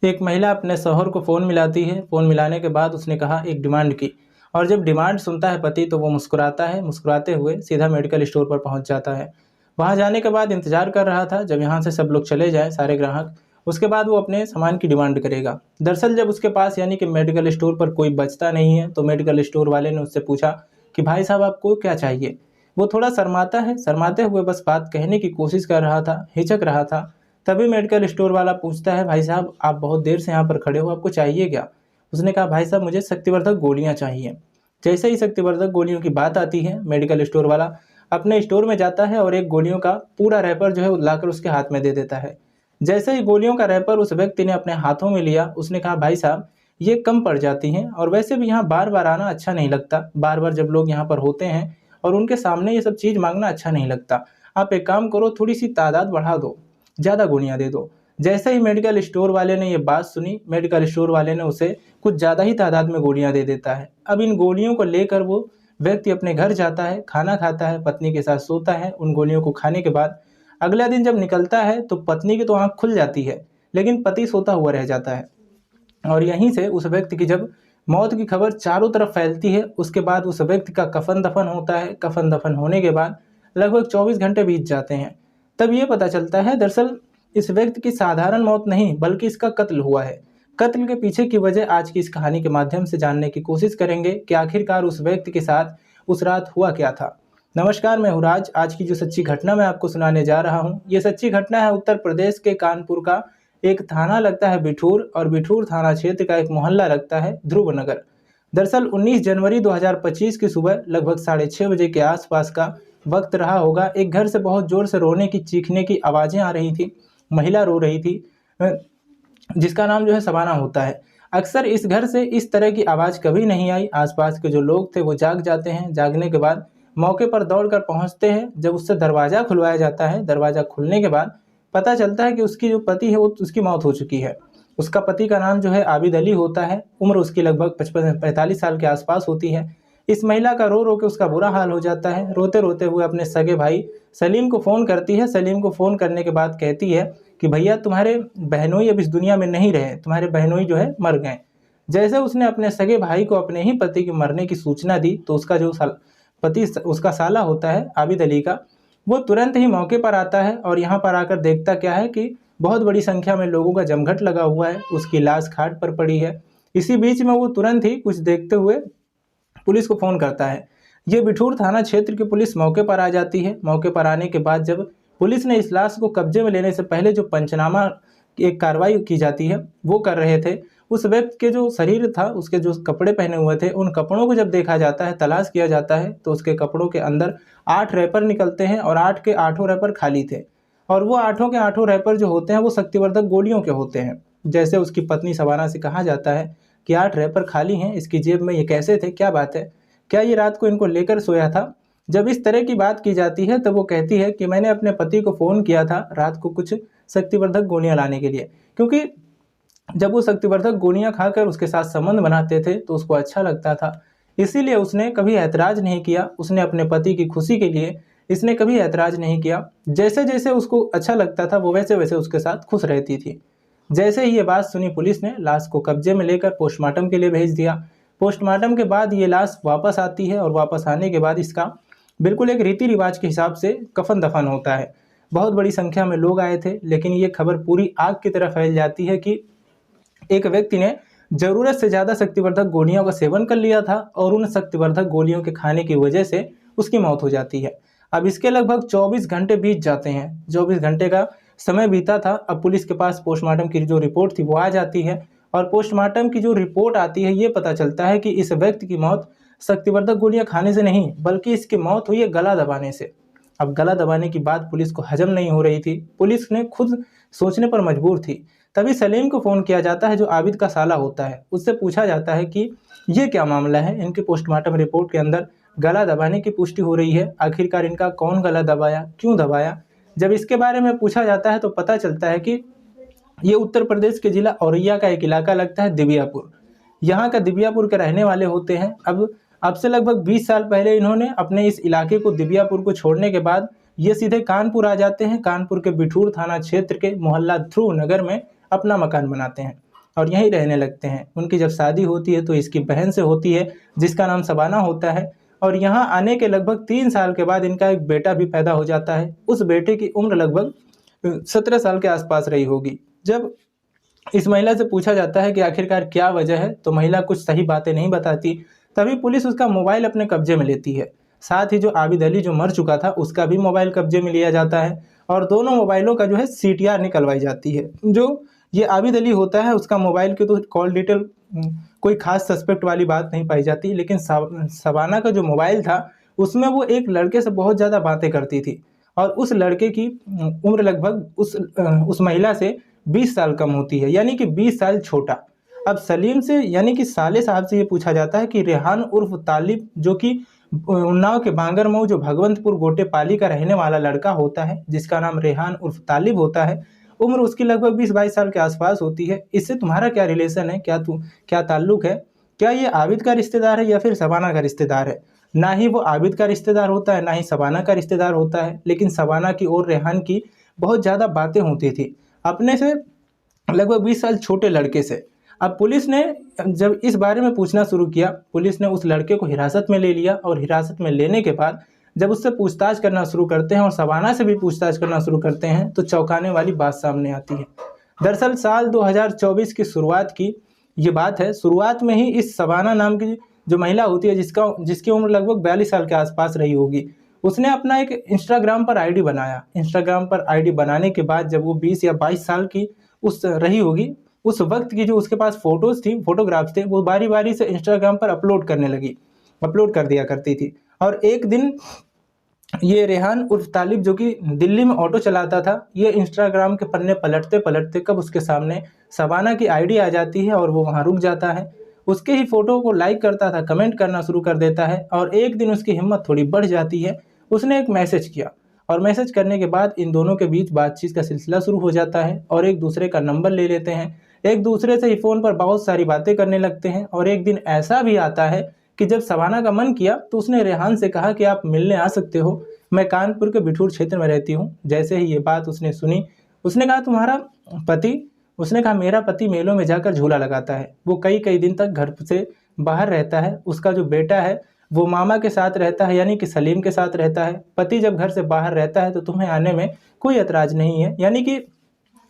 एक महिला अपने शौहर को फ़ोन मिलाती है। फ़ोन मिलाने के बाद उसने कहा एक डिमांड की, और जब डिमांड सुनता है पति तो वो मुस्कुराता है। मुस्कुराते हुए सीधा मेडिकल स्टोर पर पहुंच जाता है। वहां जाने के बाद इंतजार कर रहा था जब यहाँ से सब लोग चले जाएं, सारे ग्राहक। उसके बाद वो अपने सामान की डिमांड करेगा। दरअसल जब उसके पास यानी कि मेडिकल स्टोर पर कोई बचता नहीं है तो मेडिकल स्टोर वाले ने उससे पूछा कि भाई साहब आपको क्या चाहिए। वो थोड़ा शर्माता है, शर्माते हुए बस बात कहने की कोशिश कर रहा था, हिचक रहा था। तभी मेडिकल स्टोर वाला पूछता है, भाई साहब आप बहुत देर से यहाँ पर खड़े हो, आपको चाहिए क्या? उसने कहा, भाई साहब मुझे शक्तिवर्धक गोलियाँ चाहिए। जैसे ही शक्तिवर्धक गोलियों की बात आती है, मेडिकल स्टोर वाला अपने स्टोर में जाता है और एक गोलियों का पूरा रैपर जो है लाकर उसके हाथ में दे देता है। जैसे ही गोलियों का रैपर उस व्यक्ति ने अपने हाथों में लिया, उसने कहा, भाई साहब ये कम पड़ जाती हैं और वैसे भी यहाँ बार बार आना अच्छा नहीं लगता। बार बार जब लोग यहाँ पर होते हैं और उनके सामने ये सब चीज़ मांगना अच्छा नहीं लगता। आप एक काम करो, थोड़ी सी तादाद बढ़ा दो, ज़्यादा गोलियाँ दे दो। जैसे ही मेडिकल स्टोर वाले ने ये बात सुनी, मेडिकल स्टोर वाले ने उसे कुछ ज़्यादा ही तादाद में गोलियाँ दे देता है। अब इन गोलियों को लेकर वो व्यक्ति अपने घर जाता है, खाना खाता है, पत्नी के साथ सोता है। उन गोलियों को खाने के बाद अगला दिन जब निकलता है तो पत्नी की तो आँख खुल जाती है, लेकिन पति सोता हुआ रह जाता है। और यहीं से उस व्यक्ति की जब मौत की खबर चारों तरफ फैलती है, उसके बाद उस व्यक्ति का कफन दफन होता है। कफन दफन होने के बाद लगभग 24 घंटे बीत जाते हैं। तब ये पता चलता है दरअसल इस व्यक्ति की साधारण मौत नहीं बल्कि इसका कत्ल हुआ है। कत्ल के पीछे की वजह आज की इस कहानी के माध्यम से जानने की कोशिश करेंगे कि आखिरकार उस व्यक्ति के साथ उस रात हुआ क्या था। नमस्कार, मैं हूँ राज। आज की जो सच्ची घटना मैं आपको सुनाने जा रहा हूँ, ये सच्ची घटना है उत्तर प्रदेश के कानपुर का। एक थाना लगता है बिठूर, और बिठूर थाना क्षेत्र का एक मोहल्ला लगता है ध्रुव नगर। दरअसल 19 जनवरी 2025 की सुबह लगभग 6:30 बजे के आसपास का वक्त रहा होगा। एक घर से बहुत जोर से रोने की, चीखने की आवाज़ें आ रही थी। महिला रो रही थी, जिसका नाम जो है शबाना होता है। अक्सर इस घर से इस तरह की आवाज़ कभी नहीं आई। आसपास के जो लोग थे वो जाग जाते हैं। जागने के बाद मौके पर दौड़कर पहुंचते हैं। जब उससे दरवाज़ा खुलवाया जाता है, दरवाज़ा खुलने के बाद पता चलता है कि उसकी जो पति है वो उसकी मौत हो चुकी है। उसका पति का नाम जो है आबिद अली होता है। उम्र उसकी लगभग 45 साल के आसपास होती है। इस महिला का रो रो के उसका बुरा हाल हो जाता है। रोते रोते हुए अपने सगे भाई सलीम को फ़ोन करती है। सलीम को फ़ोन करने के बाद कहती है कि भैया तुम्हारे बहनोई अब इस दुनिया में नहीं रहे, तुम्हारे बहनोई जो है मर गए। जैसे उसने अपने सगे भाई को अपने ही पति के मरने की सूचना दी तो उसका जो पति उसका साला होता है आबिद अली का, वो तुरंत ही मौके पर आता है और यहाँ पर आकर देखता क्या है कि बहुत बड़ी संख्या में लोगों का जमघट लगा हुआ है। उसकी लाश खाट पर पड़ी है। इसी बीच में वो तुरंत ही कुछ देखते हुए पुलिस को फ़ोन करता है। ये बिठूर थाना क्षेत्र की पुलिस मौके पर आ जाती है। मौके पर आने के बाद जब पुलिस ने इस लाश को कब्जे में लेने से पहले जो पंचनामा की एक कार्रवाई की जाती है वो कर रहे थे, उस व्यक्ति के जो शरीर था, उसके जो कपड़े पहने हुए थे, उन कपड़ों को जब देखा जाता है, तलाश किया जाता है तो उसके कपड़ों के अंदर 8 रैपर निकलते हैं और 8 के 8 रैपर खाली थे। और वो 8 के 8 रैपर जो होते हैं वो शक्तिवर्धक गोलियों के होते हैं। जैसे उसकी पत्नी शबाना से कहा जाता है कि 8 रैपर खाली हैं, इसकी जेब में ये कैसे थे, क्या बात है, क्या ये रात को इनको लेकर सोया था? जब इस तरह की बात की जाती है तब वो कहती है कि मैंने अपने पति को फ़ोन किया था रात को कुछ शक्तिवर्धक गोलियां लाने के लिए, क्योंकि जब वो शक्तिवर्धक गोलियां खाकर उसके साथ संबंध बनाते थे तो उसको अच्छा लगता था। इसीलिए उसने कभी ऐतराज़ नहीं किया। उसने अपने पति की खुशी के लिए इसने कभी ऐतराज़ नहीं किया। जैसे जैसे उसको अच्छा लगता था वो वैसे वैसे उसके साथ खुश रहती थी। जैसे ही ये बात सुनी पुलिस ने लाश को कब्जे में लेकर पोस्टमार्टम के लिए भेज दिया। पोस्टमार्टम के बाद ये लाश वापस आती है और वापस आने के बाद इसका बिल्कुल एक रीति रिवाज के हिसाब से कफन दफन होता है। बहुत बड़ी संख्या में लोग आए थे, लेकिन ये खबर पूरी आग की तरह फैल जाती है कि एक व्यक्ति ने ज़रूरत से ज़्यादा शक्तिवर्धक गोलियों का सेवन कर लिया था और उन शक्तिवर्धक गोलियों के खाने की वजह से उसकी मौत हो जाती है। अब इसके लगभग 24 घंटे बीत जाते हैं। 24 घंटे का समय बीता था। अब पुलिस के पास पोस्टमार्टम की जो रिपोर्ट थी वो आ जाती है और पोस्टमार्टम की जो रिपोर्ट आती है ये पता चलता है कि इस व्यक्ति की मौत शक्तिवर्धक गोलियां खाने से नहीं बल्कि इसकी मौत हुई है गला दबाने से। अब गला दबाने की बात पुलिस को हजम नहीं हो रही थी। पुलिस ने खुद सोचने पर मजबूर थी। तभी सलीम को फ़ोन किया जाता है जो आबिद का साला होता है। उससे पूछा जाता है कि ये क्या मामला है, इनकी पोस्टमार्टम रिपोर्ट के अंदर गला दबाने की पुष्टि हो रही है, आखिरकार इनका कौन गला दबाया, क्यों दबाया? जब इसके बारे में पूछा जाता है तो पता चलता है कि ये उत्तर प्रदेश के जिला औरैया का एक इलाका लगता है दिबियापुर। यहाँ का दिबियापुर के रहने वाले होते हैं। अब से लगभग 20 साल पहले इन्होंने अपने इस इलाके को दिबियापुर को छोड़ने के बाद ये सीधे कानपुर आ जाते हैं। कानपुर के बिठूर थाना क्षेत्र के मोहल्ला ध्रुव नगर में अपना मकान बनाते हैं। और यहीं रहने लगते हैं। उनकी जब शादी होती है तो इसकी बहन से होती है जिसका नाम शबाना होता है, और यहाँ आने के लगभग 3 साल के बाद इनका एक बेटा भी पैदा हो जाता है। उस बेटे की उम्र लगभग 17 साल के आसपास रही होगी। जब इस महिला से पूछा जाता है कि आखिरकार क्या वजह है, तो महिला कुछ सही बातें नहीं बताती। तभी पुलिस उसका मोबाइल अपने कब्जे में लेती है। साथ ही जो आबिद अली जो मर चुका था उसका भी मोबाइल कब्जे में लिया जाता है, और दोनों मोबाइलों का जो है सीटीआर निकलवाई जाती है। जो ये आबिद अली होता है उसका मोबाइल की तो कॉल डिटेल कोई खास सस्पेक्ट वाली बात नहीं पाई जाती, लेकिन शबाना का जो मोबाइल था उसमें वो एक लड़के से बहुत ज़्यादा बातें करती थी, और उस लड़के की उम्र लगभग उस महिला से 20 साल कम होती है, यानी कि 20 साल छोटा। अब सलीम से यानी कि साले साहब से ये पूछा जाता है कि रेहान उर्फ तालिब, जो कि उन्नाव के बांगरमऊ जो भगवंतपुर गोटेपाली का रहने वाला लड़का होता है, जिसका नाम रेहान उर्फ तालिब होता है, उम्र उसकी लगभग 20-22 साल के आसपास होती है। इससे तुम्हारा क्या रिलेशन है, क्या ताल्लुक है? क्या ये आबिद का रिश्तेदार है या फिर शबाना का रिश्तेदार है? ना ही वो आबिद का रिश्तेदार होता है, ना ही शबाना का रिश्तेदार होता है, लेकिन शबाना की और रेहान की बहुत ज़्यादा बातें होती थी अपने से लगभग 20 साल छोटे लड़के से। अब पुलिस ने जब इस बारे में पूछना शुरू किया, पुलिस ने उस लड़के को हिरासत में ले लिया, और हिरासत में लेने के बाद जब उससे पूछताछ करना शुरू करते हैं और शबाना से भी पूछताछ करना शुरू करते हैं, तो चौंकाने वाली बात सामने आती है। दरअसल साल 2024 की शुरुआत की ये बात है। शुरुआत में ही इस शबाना नाम की जो महिला होती है, जिसकी उम्र लगभग 42 साल के आसपास रही होगी, उसने अपना एक इंस्टाग्राम पर आईडी बनाया। इंस्टाग्राम पर आईडी बनाने के बाद जब वो 20 या 22 साल की उस रही होगी, उस वक्त की जो उसके पास फोटोग्राफ्स थे, वो बारी बारी से इंस्टाग्राम पर अपलोड कर दिया करती थी। और एक दिन ये रेहान उर्फ तालिब, जो कि दिल्ली में ऑटो चलाता था, ये इंस्टाग्राम के पन्ने पलटते पलटते कब उसके सामने शबाना की आईडी आ जाती है, और वो वहाँ रुक जाता है। उसके ही फोटो को लाइक करता था, कमेंट करना शुरू कर देता है, और एक दिन उसकी हिम्मत थोड़ी बढ़ जाती है। उसने एक मैसेज किया, और मैसेज करने के बाद इन दोनों के बीच बातचीत का सिलसिला शुरू हो जाता है, और एक दूसरे का नंबर ले लेते हैं, एक दूसरे से ही फ़ोन पर बहुत सारी बातें करने लगते हैं। और एक दिन ऐसा भी आता है कि जब शबाना का मन किया तो उसने रेहान से कहा कि आप मिलने आ सकते हो, मैं कानपुर के बिठूर क्षेत्र में रहती हूँ। जैसे ही ये बात उसने सुनी, उसने कहा तुम्हारा पति? उसने कहा मेरा पति मेलों में जाकर झूला लगाता है, वो कई कई दिन तक घर से बाहर रहता है। उसका जो बेटा है वो मामा के साथ रहता है, यानी कि सलीम के साथ रहता है। पति जब घर से बाहर रहता है तो तुम्हें आने में कोई एतराज़ नहीं है। यानी कि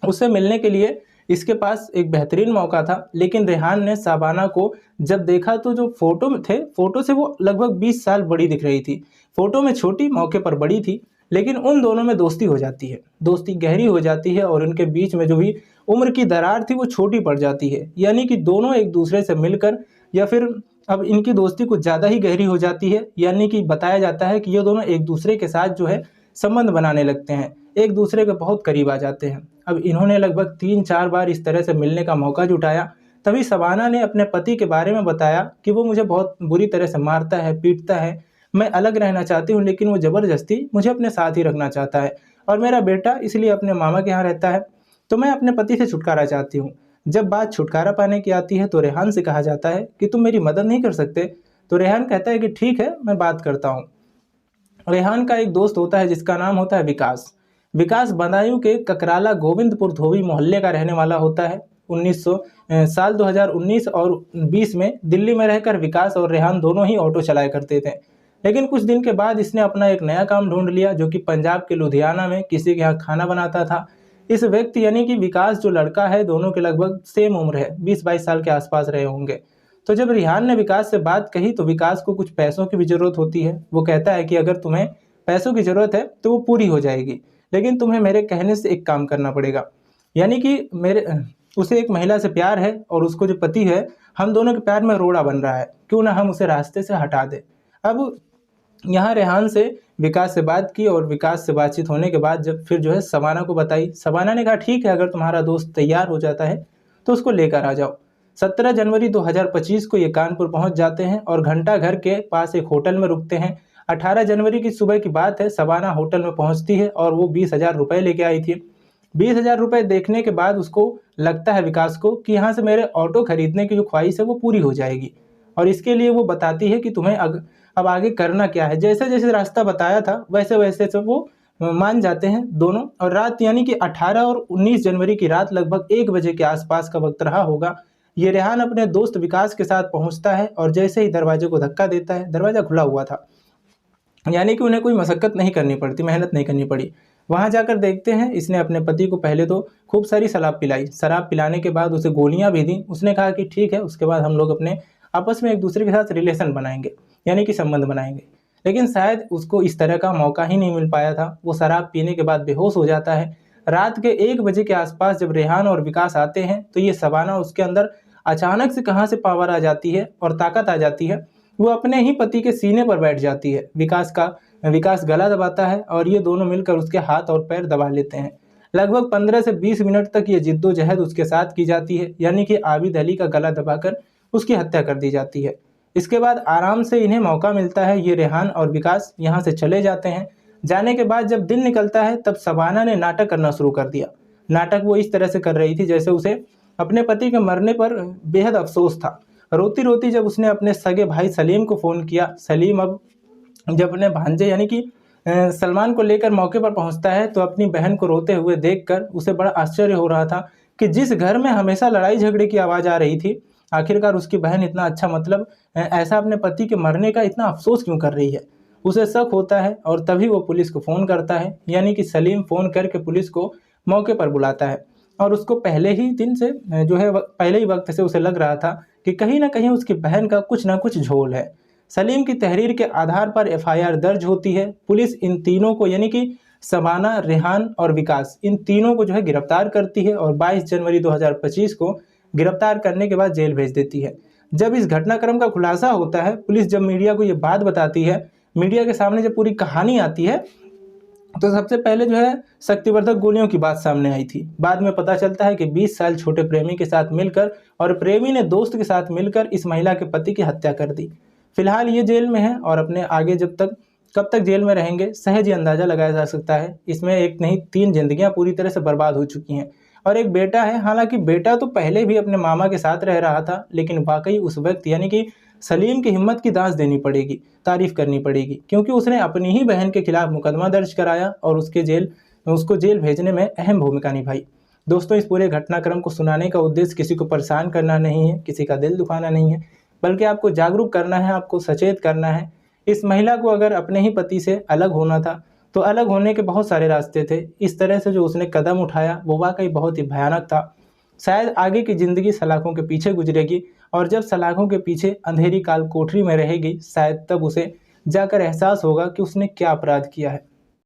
उससे मिलने के लिए इसके पास एक बेहतरीन मौका था। लेकिन रेहान ने शबाना को जब देखा तो जो फोटो में थे, फोटो से वो लगभग 20 साल बड़ी दिख रही थी। फोटो में छोटी, मौके पर बड़ी थी, लेकिन उन दोनों में दोस्ती हो जाती है, दोस्ती गहरी हो जाती है, और उनके बीच में जो भी उम्र की दरार थी वो छोटी पड़ जाती है। यानी कि दोनों एक दूसरे से मिलकर, या फिर अब इनकी दोस्ती कुछ ज़्यादा ही गहरी हो जाती है। यानी कि बताया जाता है कि ये दोनों एक दूसरे के साथ जो है संबंध बनाने लगते हैं, एक दूसरे के बहुत करीब आ जाते हैं। अब इन्होंने लगभग 3-4 बार इस तरह से मिलने का मौका जुटाया। तभी शबाना ने अपने पति के बारे में बताया कि वो मुझे बहुत बुरी तरह से मारता है, पीटता है, मैं अलग रहना चाहती हूँ, लेकिन वो ज़बरदस्ती मुझे अपने साथ ही रखना चाहता है, और मेरा बेटा इसलिए अपने मामा के यहाँ रहता है, तो मैं अपने पति से छुटकारा चाहती हूँ। जब बात छुटकारा पाने की आती है तो रेहान से कहा जाता है कि तुम मेरी मदद नहीं कर सकते? तो रेहान कहता है कि ठीक है, मैं बात करता हूँ। रेहान का एक दोस्त होता है जिसका नाम होता है विकास। विकास बदायूं के ककराला गोविंदपुर धोबी मोहल्ले का रहने वाला होता है। साल 2019 और 20 में दिल्ली में रहकर विकास और रेहान दोनों ही ऑटो चलाया करते थे। लेकिन कुछ दिन के बाद इसने अपना एक नया काम ढूंढ लिया, जो कि पंजाब के लुधियाना में किसी के यहाँ खाना बनाता था। इस व्यक्ति यानी कि विकास जो लड़का है, दोनों के लगभग सेम उम्र है, 20-22 साल के आसपास रहे होंगे। तो जब रेहान ने विकास से बात कही तो विकास को कुछ पैसों की भी ज़रूरत होती है। वो कहता है कि अगर तुम्हें पैसों की ज़रूरत है तो वो पूरी हो जाएगी, लेकिन तुम्हें मेरे कहने से एक काम करना पड़ेगा। यानी कि उसे एक महिला से प्यार है, और उसको जो पति है, हम दोनों के प्यार में रोड़ा बन रहा है, क्यों ना हम उसे रास्ते से हटा दें। अब यहाँ रेहान से विकास से बात की, और विकास से बातचीत होने के बाद जब फिर जो है शबाना को बताई, शबाना ने कहा ठीक है, अगर तुम्हारा दोस्त तैयार हो जाता है तो उसको लेकर आ जाओ। 17 जनवरी 2025 को ये कानपुर पहुंच जाते हैं और घंटा घर के पास एक होटल में रुकते हैं। 18 जनवरी की सुबह की बात है, शबाना होटल में पहुंचती है और वो 20,000 रुपये लेके आई थी। 20,000 रुपये देखने के बाद उसको लगता है विकास को कि यहाँ से मेरे ऑटो खरीदने की जो ख्वाहिश है वो पूरी हो जाएगी, और इसके लिए वो बताती है कि तुम्हें अब आगे करना क्या है। जैसे जैसे रास्ता बताया था वैसे वैसे से वो मान जाते हैं दोनों। और रात यानी कि 18 और 19 जनवरी की रात लगभग 1 बजे के आसपास का वक्त रहा होगा। ये रेहान अपने दोस्त विकास के साथ पहुंचता है और जैसे ही दरवाजे को धक्का देता है, दरवाज़ा खुला हुआ था, यानी कि उन्हें कोई मशक्कत नहीं करनी पड़ती, मेहनत नहीं करनी पड़ी। वहाँ जाकर देखते हैं इसने अपने पति को पहले तो खूब सारी शराब पिलाई। शराब पिलाने के बाद उसे गोलियाँ भी दी। उसने कहा कि ठीक है, उसके बाद हम लोग अपने आपस में एक दूसरे के साथ रिलेशन बनाएंगे, यानी कि संबंध बनाएंगे। लेकिन शायद उसको इस तरह का मौका ही नहीं मिल पाया था। वो शराब पीने के बाद बेहोश हो जाता है। रात के 1 बजे के आसपास जब रेहान और विकास आते हैं तो ये शबाना उसके अंदर अचानक से कहाँ से पावर आ जाती है और ताकत आ जाती है। वो अपने ही पति के सीने पर बैठ जाती है। विकास गला दबाता है और ये दोनों मिलकर उसके हाथ और पैर दबा लेते हैं। लगभग 15 से 20 मिनट तक ये जिद्दोजहद उसके साथ की जाती है, यानी कि आबिद अली का गला दबाकर उसकी हत्या कर दी जाती है। इसके बाद आराम से इन्हें मौका मिलता है। ये रेहान और विकास यहाँ से चले जाते हैं। जाने के बाद जब दिन निकलता है तब शबाना ने नाटक करना शुरू कर दिया। नाटक वो इस तरह से कर रही थी जैसे उसे अपने पति के मरने पर बेहद अफसोस था। रोती रोती जब उसने अपने सगे भाई सलीम को फ़ोन किया, सलीम अब जब अपने भांजे यानी कि सलमान को लेकर मौके पर पहुंचता है तो अपनी बहन को रोते हुए देखकर उसे बड़ा आश्चर्य हो रहा था कि जिस घर में हमेशा लड़ाई झगड़े की आवाज़ आ रही थी, आखिरकार उसकी बहन इतना अच्छा मतलब ऐसा अपने पति के मरने का इतना अफसोस क्यों कर रही है। उसे शक होता है और तभी वो पुलिस को फ़ोन करता है, यानी कि सलीम फ़ोन करके पुलिस को मौके पर बुलाता है। और उसको पहले ही दिन से पहले ही वक्त से उसे लग रहा था कि कहीं ना कहीं उसकी बहन का कुछ ना कुछ झोल है। सलीम की तहरीर के आधार पर एफआईआर दर्ज होती है। पुलिस इन तीनों को यानी कि शबाना, रेहान और विकास, इन तीनों को गिरफ्तार करती है और 22 जनवरी 2025 को गिरफ्तार करने के बाद जेल भेज देती है। जब इस घटनाक्रम का खुलासा होता है, पुलिस जब मीडिया को ये बात बताती है, मीडिया के सामने जब पूरी कहानी आती है, तो सबसे पहले शक्तिवर्धक गोलियों की बात सामने आई थी। बाद में पता चलता है कि 20 साल छोटे प्रेमी के साथ मिलकर और प्रेमी ने दोस्त के साथ मिलकर इस महिला के पति की हत्या कर दी। फिलहाल ये जेल में है और अपने आगे कब तक जेल में रहेंगे सहज ही अंदाजा लगाया जा सकता है। इसमें एक नहीं 3 जिंदगियां पूरी तरह से बर्बाद हो चुकी हैं और एक बेटा है। हालांकि बेटा तो पहले भी अपने मामा के साथ रह रहा था, लेकिन वाकई उस व्यक्ति यानी कि सलीम की हिम्मत की दांत देनी पड़ेगी, तारीफ करनी पड़ेगी, क्योंकि उसने अपनी ही बहन के खिलाफ मुकदमा दर्ज कराया और उसको जेल भेजने में अहम भूमिका निभाई। दोस्तों, इस पूरे घटनाक्रम को सुनाने का उद्देश्य किसी को परेशान करना नहीं है, किसी का दिल दुखाना नहीं है, बल्कि आपको जागरूक करना है, आपको सचेत करना है। इस महिला को अगर अपने ही पति से अलग होना था तो अलग होने के बहुत सारे रास्ते थे। इस तरह से जो उसने कदम उठाया वो वाकई बहुत ही भयानक था। शायद आगे की ज़िंदगी सलाखों के पीछे गुजरेगी और जब सलाखों के पीछे अंधेरी काल कोठरी में रहेगी, शायद तब उसे जाकर एहसास होगा कि उसने क्या अपराध किया है।